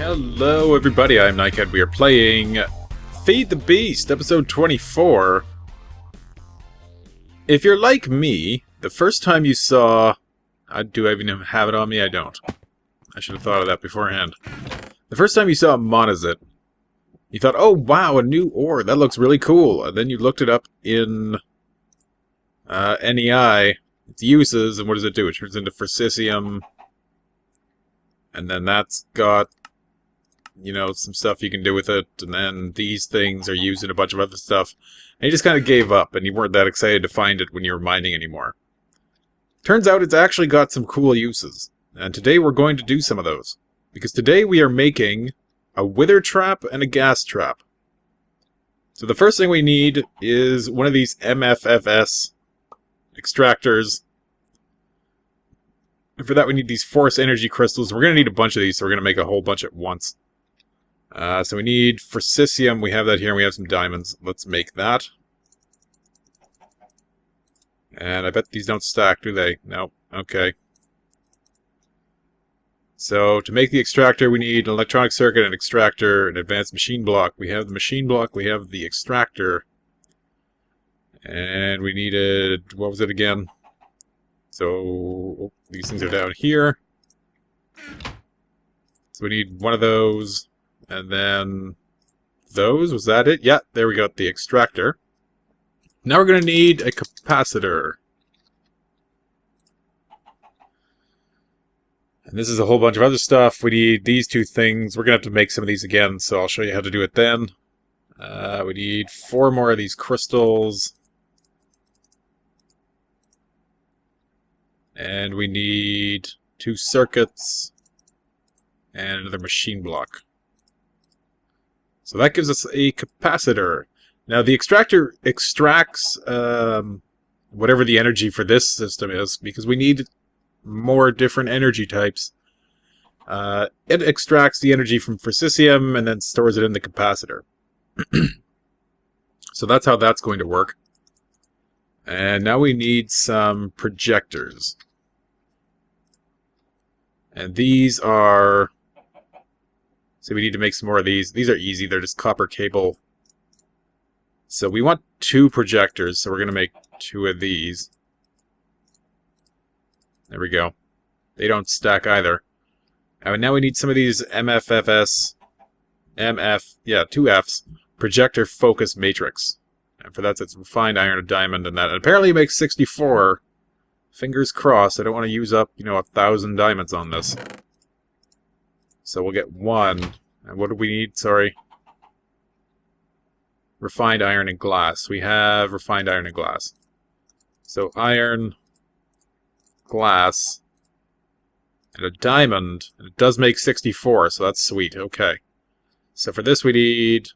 Hello everybody, I'm Nicad. We are playing Feed the Beast, episode 24. If you're like me, the first time you saw... do I even have it on me? I don't. I should have thought of that beforehand. The first time you saw Monazit, you thought, oh wow, a new ore, that looks really cool. And then you looked it up in NEI, its uses, and what does it do? It turns into Fersicium. And then that's got, you know, some stuff you can do with it. And then these things are used in a bunch of other stuff. And you just kind of gave up, and you weren't that excited to find it when you were mining anymore. Turns out it's actually got some cool uses. And today we're going to do some of those. Because today we are making a wither trap and a ghast trap. So the first thing we need is one of these MFFS extractors. And for that we need these force energy crystals. We're going to need a bunch of these, so we're going to make a whole bunch at once. So we need Fersicium. We have that here, and we have some diamonds. Let's make that. And I bet these don't stack, do they? No. Okay. So to make the extractor, we need an electronic circuit, an extractor, an advanced machine block. We have the machine block, we have the extractor. And we needed... what was it again? So, these things are down here. So we need one of those, and then those. Was that it? Yeah, there we go, the extractor. Now we're going to need a capacitor. And this is a whole bunch of other stuff. We need these two things. We're going to have to make some of these again, so I'll show you how to do it then. We need 4 more of these crystals. And we need 2 circuits and another machine block. So that gives us a capacitor. Now the extractor extracts whatever the energy for this system is, because we need more different energy types. It extracts the energy from Fersicium and then stores it in the capacitor. So that's how that's going to work. And now we need some projectors. And these are... so we need to make some more of these. These are easy. They're just copper cable. So we want 2 projectors, so we're going to make 2 of these. There we go. They don't stack either. And now we need some of these MFFS... 2 Fs. Projector Focus Matrix. And for that, it's refined iron, a diamond, and that. And apparently it makes 64. Fingers crossed. I don't want to use up, 1,000 diamonds on this. So we'll get 1. And what do we need? Sorry. Refined iron and glass. We have refined iron and glass. So iron, glass, and a diamond. And it does make 64, so that's sweet. Okay. So for this we need...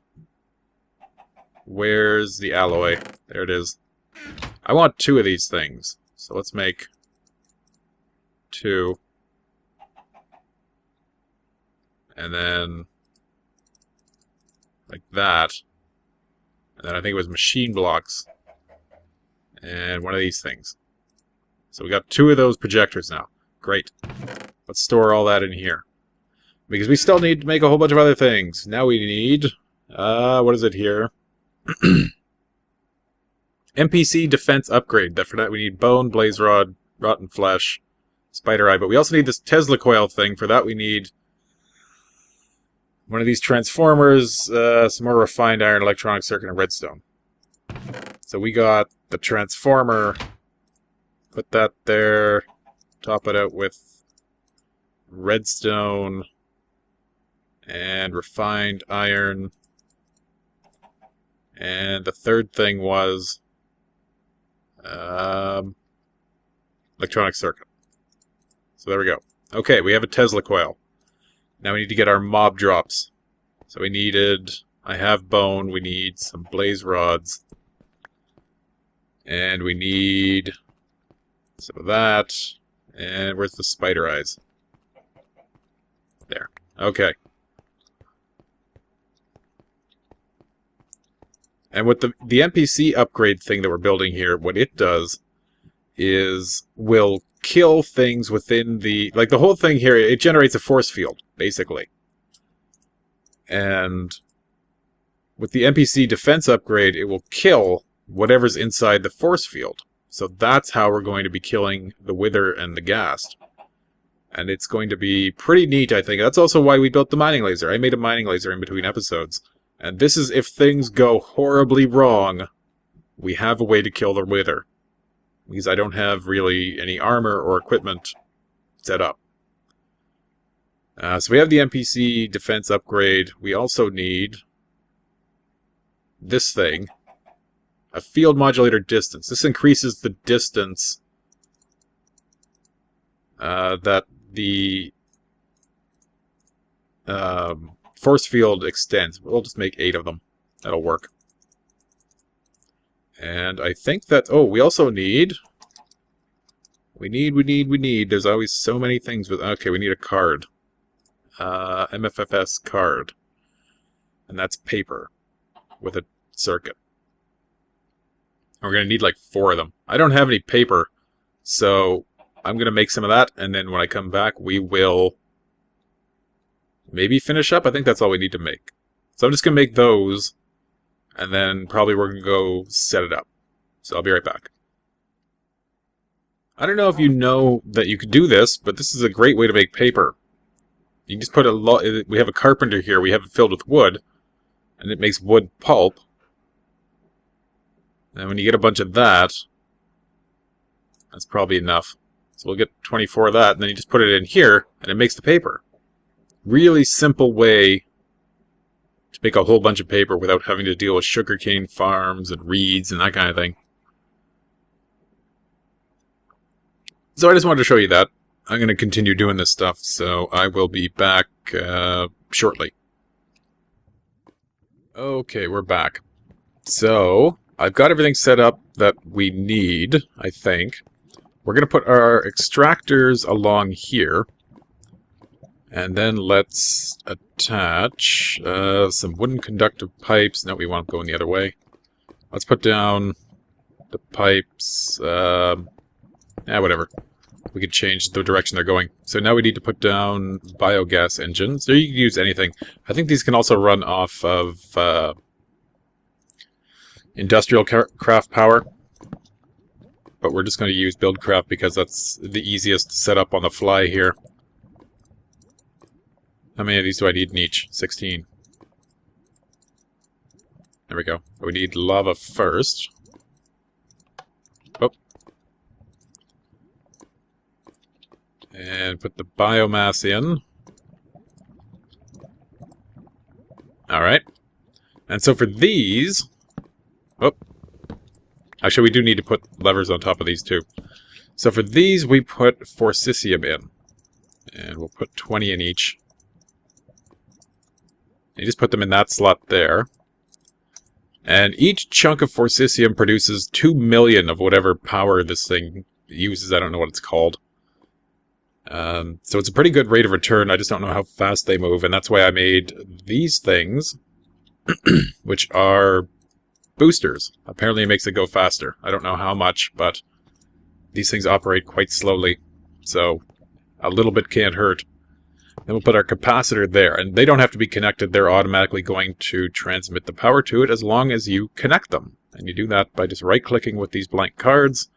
where's the alloy? There it is. I want 2 of these things. So let's make 2. And then like that. And then I think it was machine blocks. And one of these things. So we got 2 of those projectors now. Great. Let's store all that in here. Because we still need to make a whole bunch of other things. Now we need... what is it here? NPC defense upgrade. For that we need bone, blaze rod, rotten flesh, spider eye. But we also need this Tesla coil thing. For that we need one of these transformers, some more refined iron, electronic circuit, and redstone. So we got the transformer. Put that there. Top it out with redstone and refined iron. And the third thing was electronic circuit. So there we go. Okay, we have a Tesla coil. Now we need to get our mob drops. So we needed... I have bone. We need some blaze rods. And we need some of that. And where's the spider eyes? There. Okay. And with the NPC upgrade thing that we're building here, what it does is will kill things within the... like, the whole thing here, it generates a force field, basically. And with the NPC defense upgrade, it will kill whatever's inside the force field. So that's how we're going to be killing the Wither and the Ghast. And it's going to be pretty neat, I think. That's also why we built the mining laser. I made a mining laser in between episodes. And this is if things go horribly wrong, we have a way to kill the Wither. Because I don't have really any armor or equipment set up. So we have the NPC defense upgrade. We also need this thing. A field modulator distance. This increases the distance that the force field extends. We'll just make 8 of them. That'll work. And I think that... Oh, we also need... We need. There's always so many things with... Okay, we need a card. MFFS card. And that's paper. With a circuit. And we're going to need like 4 of them. I don't have any paper. So I'm going to make some of that. And then when I come back, we will... maybe finish up. I think that's all we need to make. So I'm just going to make those. And then probably we're going to go set it up. So I'll be right back. I don't know if you know that you could do this, but this is a great way to make paper. You can just put a we have a carpenter here. We have it filled with wood. And it makes wood pulp. And when you get a bunch of that, that's probably enough. So we'll get 24 of that, and then you just put it in here, and it makes the paper. Really simple way to make a whole bunch of paper without having to deal with sugarcane farms and reeds and that kind of thing. So I just wanted to show you that. I'm going to continue doing this stuff, so I will be back shortly. Okay, we're back. So, I've got everything set up that we need, I think. We're going to put our extractors along here. And then let's attach some wooden conductive pipes. No, we want them going the other way. Let's put down the pipes. Whatever. We can change the direction they're going. So now we need to put down biogas engines. Or you can use anything. I think these can also run off of industrial craft power. But we're just going to use buildcraft because that's the easiest to set up on the fly here. How many of these do I need in each? 16. There we go. We need lava first. Oh. And put the biomass in. Alright. And so for these... Oh. Actually, we do need to put levers on top of these too. So for these, we put forcisium in. And we'll put 20 in each. You just put them in that slot there. And each chunk of forcisium produces 2 million of whatever power this thing uses. I don't know what it's called. So it's a pretty good rate of return. I just don't know how fast they move. And that's why I made these things, which are boosters. Apparently it makes it go faster. I don't know how much, but these things operate quite slowly. So a little bit can't hurt. Then we'll put our capacitor there, and they don't have to be connected. They're automatically going to transmit the power to it as long as you connect them. And you do that by just right-clicking with these blank cards.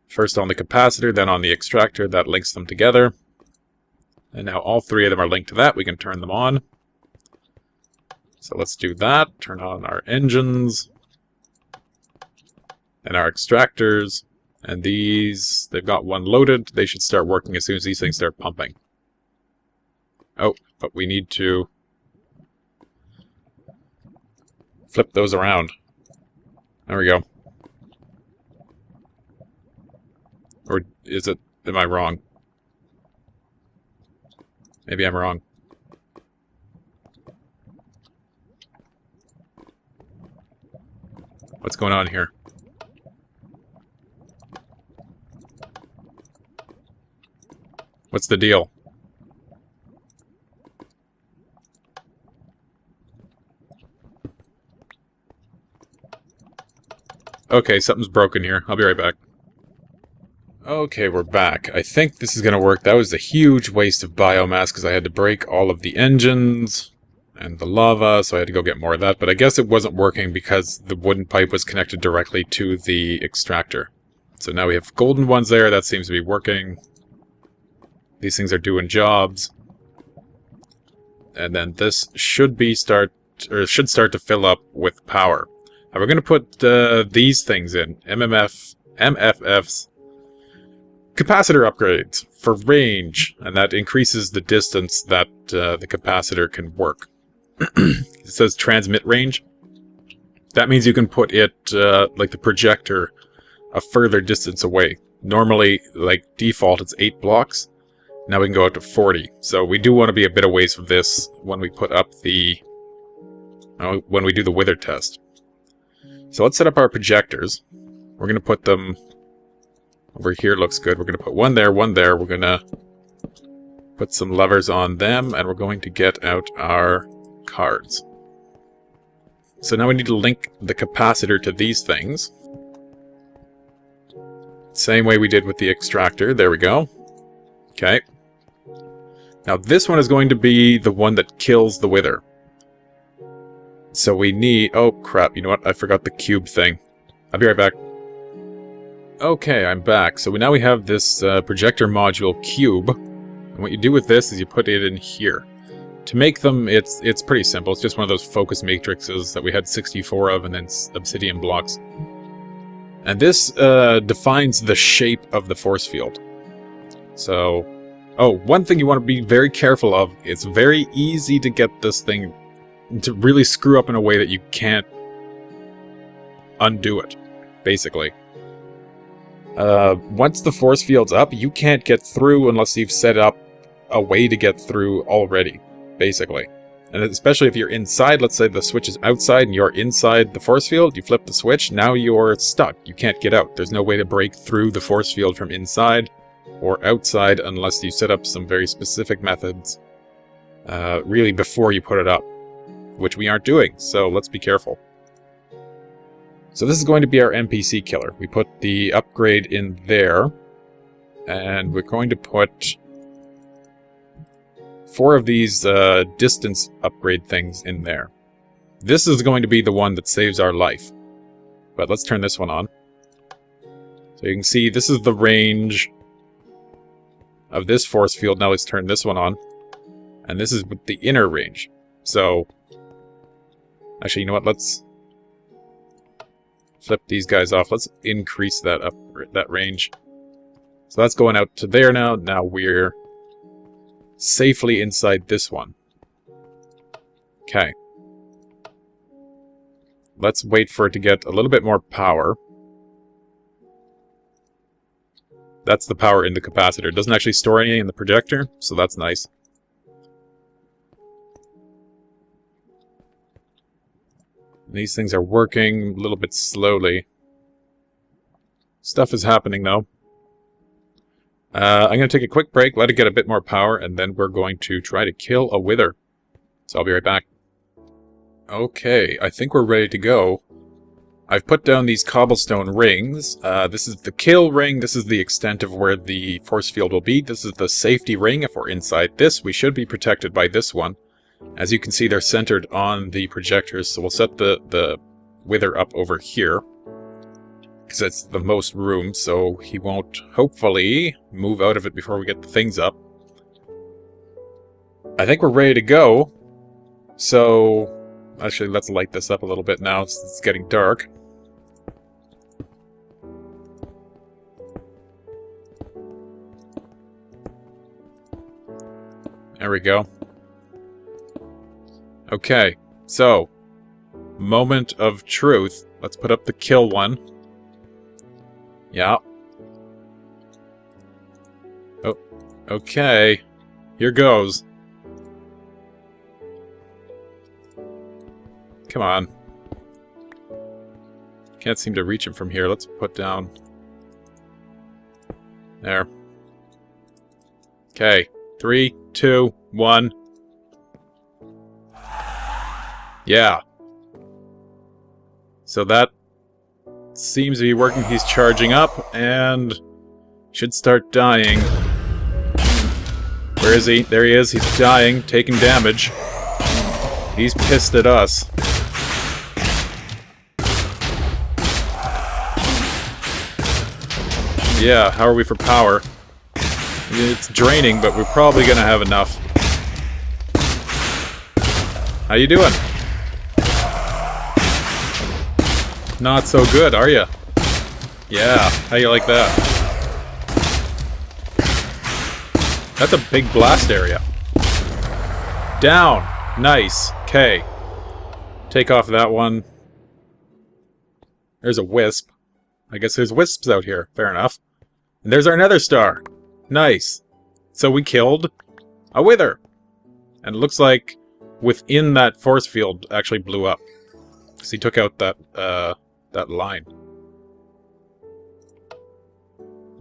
First on the capacitor, then on the extractor. That links them together. And now all 3 of them are linked to that. We can turn them on. So let's do that. Turn on our engines. And our extractors. And these, they've got one loaded. They should start working as soon as these things start pumping. Oh, but we need to flip those around. There we go. Or is it... am I wrong? Maybe I'm wrong. What's going on here? What's the deal? Okay, something's broken here. I'll be right back. Okay, we're back. I think this is going to work. That was a huge waste of biomass because I had to break all of the engines. And the lava, so I had to go get more of that. But I guess it wasn't working because the wooden pipe was connected directly to the extractor. So now we have golden ones there. That seems to be working. These things are doing jobs. And then this should start to fill up with power. Now we're going to put these things in. MFFs. Capacitor upgrades for range. And that increases the distance that the capacitor can work. It says transmit range. That means you can put it, like the projector, a further distance away. Normally, like default, it's 8 blocks. Now we can go out to 40. So we do want to be a bit away from this when we put up the... when we do the wither test. So let's set up our projectors. We're going to put them... over here looks good. We're going to put one there, one there. We're going to put some levers on them, and we're going to get out our cards. So now we need to link the capacitor to these things. Same way we did with the extractor. There we go. Okay. Now this one is going to be the one that kills the wither. So we need... oh crap, you know what? I forgot the cube thing. I'll be right back. Okay, I'm back. So now we have this projector module cube. And what you do with this is you put it in here. To make them, it's pretty simple. It's just one of those focus matrices that we had 64 of, and then obsidian blocks. And this defines the shape of the force field. So, oh, one thing you want to be very careful of, it's very easy to get this thing to really screw up in a way that you can't undo it, basically. Once the force field's up, you can't get through unless you've set up a way to get through already, basically. And especially if you're inside, let's say the switch is outside and you're inside the force field, you flip the switch, now you're stuck. You can't get out. There's no way to break through the force field from inside or outside unless you set up some very specific methods, really before you put it up, which we aren't doing, so let's be careful. So this is going to be our NPC killer. We put the upgrade in there, and we're going to put 4 of these distance upgrade things in there. This is going to be the one that saves our life. But let's turn this one on. So you can see this is the range of this force field. Now let's turn this one on. And this is with the inner range. So, actually, you know what? Let's flip these guys off. Let's increase that range. So that's going out to there now. Now we're safely inside this one. Okay. Let's wait for it to get a little bit more power. That's the power in the capacitor. It doesn't actually store anything in the projector, so that's nice. These things are working a little bit slowly. Stuff is happening, though. I'm going to take a quick break, let it get a bit more power, and then we're going to try to kill a wither. So I'll be right back. Okay, I think we're ready to go. I've put down these cobblestone rings. This is the kill ring. This is the extent of where the force field will be. This is the safety ring. If we're inside this, we should be protected by this one. As you can see, they're centered on the projectors, so we'll set the wither up over here. Because it's the most room, so he won't, hopefully, move out of it before we get the things up. I think we're ready to go. So, actually, let's light this up a little bit now, since it's getting dark. There we go. Okay, so, moment of truth. Let's put up the kill one. Yeah. Oh, okay. Here goes. Come on. Can't seem to reach him from here. Let's put down... There. Okay. 3, 2, 1. Yeah. So that seems to be working. He's charging up and should start dying. Where is he? There he is. He's dying, taking damage. He's pissed at us. Yeah, how are we for power? It's draining, but we're probably gonna have enough. How you doing? Not so good, are you? Yeah, how you like that? That's a big blast area. Down! Nice. Okay. Take off that one. There's a wisp. I guess there's wisps out here. Fair enough. And there's our nether star. Nice. So we killed a wither. And it looks like within that force field actually blew up. Because he took out that line.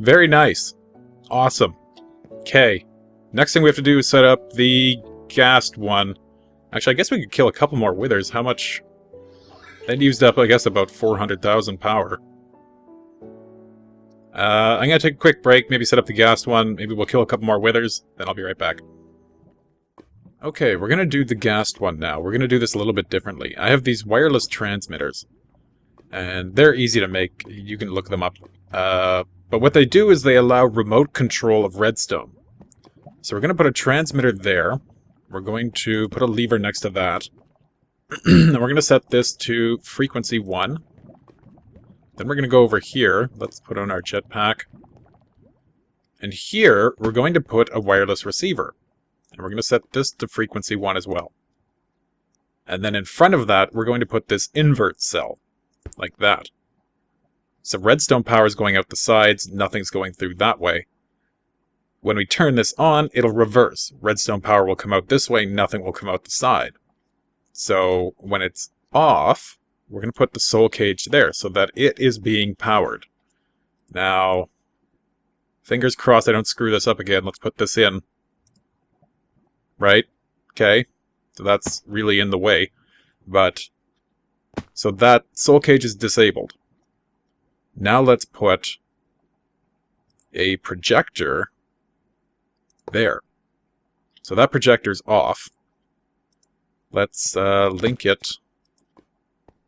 Very nice. Awesome. Okay. Next thing we have to do is set up the Ghast one. Actually, I guess we could kill a couple more withers. How much? That used up, I guess, about 400,000 power. I'm gonna take a quick break, maybe set up the Ghast one, maybe we'll kill a couple more withers, then I'll be right back. Okay, we're gonna do the Ghast one now. We're gonna do this a little bit differently. I have these wireless transmitters, and they're easy to make. You can look them up. But what they do is they allow remote control of redstone. So we're gonna put a transmitter there. We're going to put a lever next to that. And we're gonna set this to frequency 1. Then we're going to go over here. Let's put on our jetpack. And here, we're going to put a wireless receiver. And we're going to set this to frequency 1 as well. And then in front of that, we're going to put this invert cell. Like that. So redstone power is going out the sides, nothing's going through that way. When we turn this on, it'll reverse. Redstone power will come out this way, nothing will come out the side. So when it's off, we're going to put the soul cage there so that it is being powered. Now, fingers crossed I don't screw this up again. Let's put this in. Right? Okay. So that's really in the way. But, so that soul cage is disabled. Now let's put a projector there. So that projector's off. Let's link it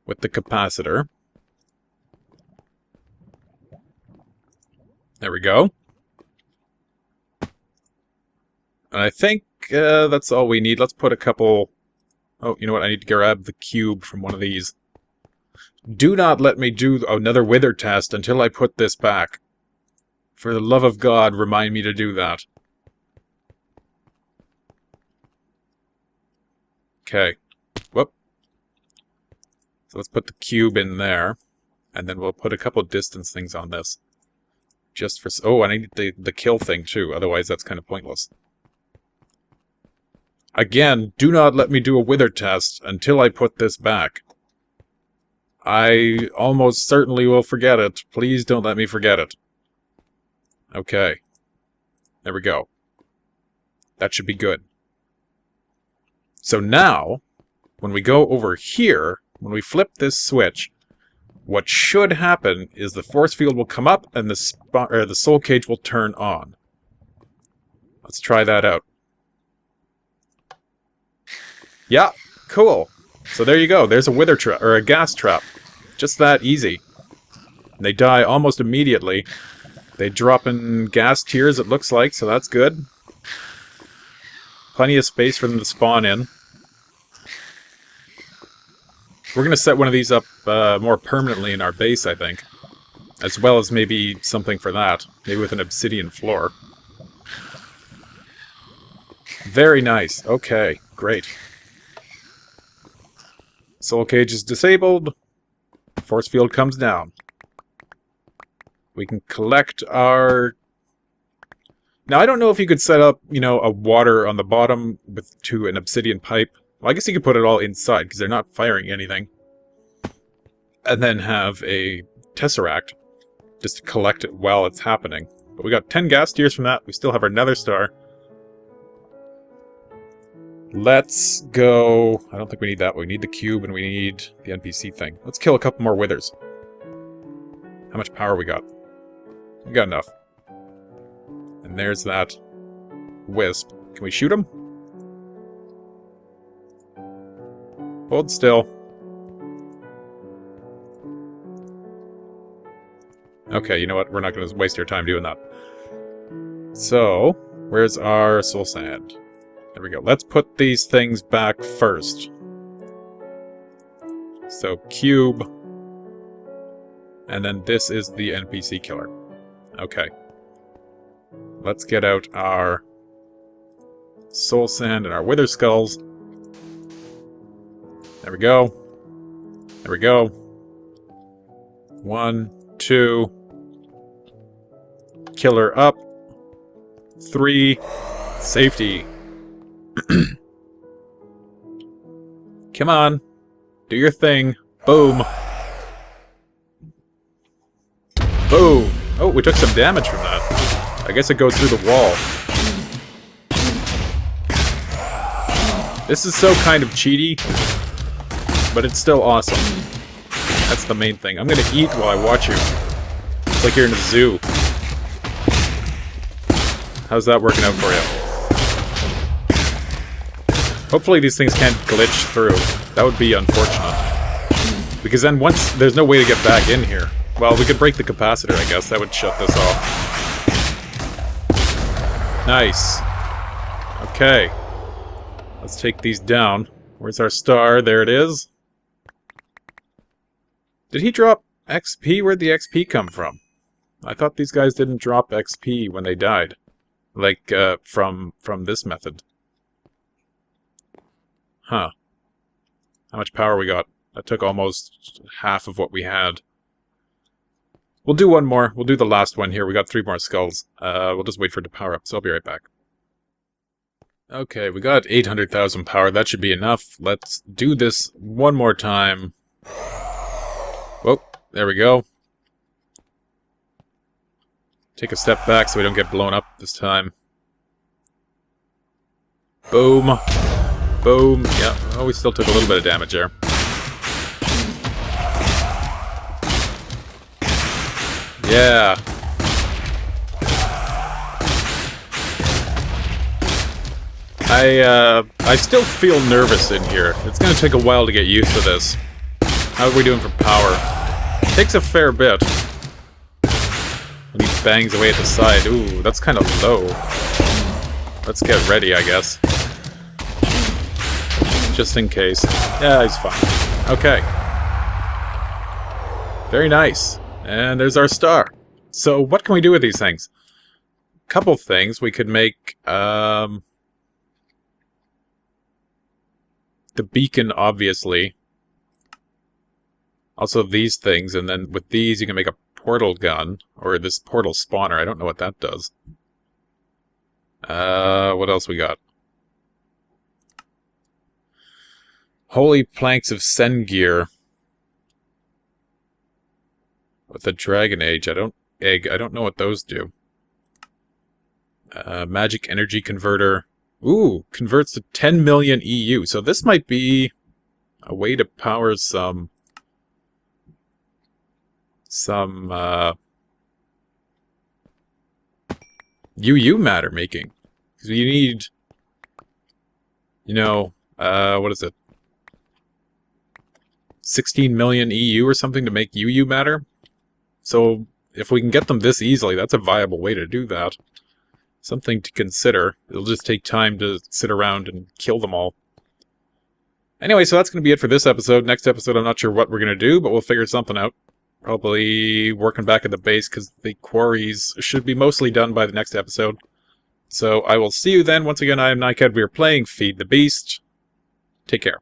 with the capacitor. There we go. And I think that's all we need. Let's put a couple... Oh, you know what? I need to grab the cube from one of these. Do not let me do another wither test until I put this back. For the love of God, remind me to do that. Okay. Whoop. So let's put the cube in there. And then we'll put a couple distance things on this. Just for... Oh, and I need the kill thing too. Otherwise, that's kind of pointless. Again, do not let me do a wither test until I put this back. I almost certainly will forget it. Please don't let me forget it. Okay. There we go. That should be good. So now, when we go over here, when we flip this switch, what should happen is the force field will come up and the soul cage will turn on. Let's try that out. Yeah, cool. So there you go. There's a wither trap, or a gas trap. Just that easy. They die almost immediately. They drop in gas tiers, it looks like, so that's good. Plenty of space for them to spawn in. We're going to set one of these up more permanently in our base, I think. As well as maybe something for that. Maybe with an obsidian floor. Very nice. Okay, great. Soul cage is disabled. Force field comes down. We can collect our... Now, I don't know if you could set up, you know, a water on the bottom to an obsidian pipe. Well, I guess you could put it all inside, because they're not firing anything. And then have a tesseract, just to collect it while it's happening. But we got 10 gas tiers from that. We still have our nether star. Let's go... I don't think we need that. We need the cube and we need the NPC thing. Let's kill a couple more withers. How much power we got? We got enough. And there's that wisp. Can we shoot him? Hold still. Okay, you know what? We're not going to waste our time doing that. So, where's our soul sand? There we go. Let's put these things back first. So, cube. And then this is the NPC killer. Okay. Let's get out our soul sand and our wither skulls. There we go. There we go. 1, 2. Killer up. 3. Safety. Come on. Do your thing. Boom. Boom. Oh, we took some damage from that. I guess it goes through the wall. This is so kind of cheaty, but it's still awesome. That's the main thing. I'm gonna eat while I watch you. It's like you're in a zoo. How's that working out for you? Hopefully these things can't glitch through. That would be unfortunate. Because then once... there's no way to get back in here. Well, we could break the capacitor, I guess. That would shut this off. Nice. Okay. Let's take these down. Where's our star? There it is. Did he drop XP? Where'd the XP come from? I thought these guys didn't drop XP when they died. Like, from this method. Huh. How much power we got? That took almost half of what we had. We'll do one more. We'll do the last one here. We got 3 more skulls. We'll just wait for it to power up, so I'll be right back. Okay, we got 800,000 power. That should be enough. Let's do this one more time. Whoa, there we go. Take a step back so we don't get blown up this time. Boom. Boom. Yeah, oh, we still took a little bit of damage there. Yeah. I still feel nervous in here. It's gonna take a while to get used to this. How are we doing for power? Takes a fair bit. And he bangs away at the side. Ooh, that's kind of low. Let's get ready, I guess. Just in case. Yeah, he's fine. Okay. Very nice. And there's our star. So, what can we do with these things? Couple things. We could make, the beacon, obviously. Also these things, and then with these you can make a portal gun, or this portal spawner. I don't know what that does. What else we got? Holy planks of Sen gear. With the Dragon Age, I don't know what those do. Magic energy converter. Ooh, converts to 10 million EU. So this might be a way to power some UU matter making. Because you need, you know, what is it? 16 million EU or something to make UU matter? So, if we can get them this easily, that's a viable way to do that. Something to consider. It'll just take time to sit around and kill them all. Anyway, so that's going to be it for this episode. Next episode, I'm not sure what we're going to do, but we'll figure something out. Probably working back at the base, because the quarries should be mostly done by the next episode. So, I will see you then. Once again, I am Nicad. We are playing Feed the Beast. Take care.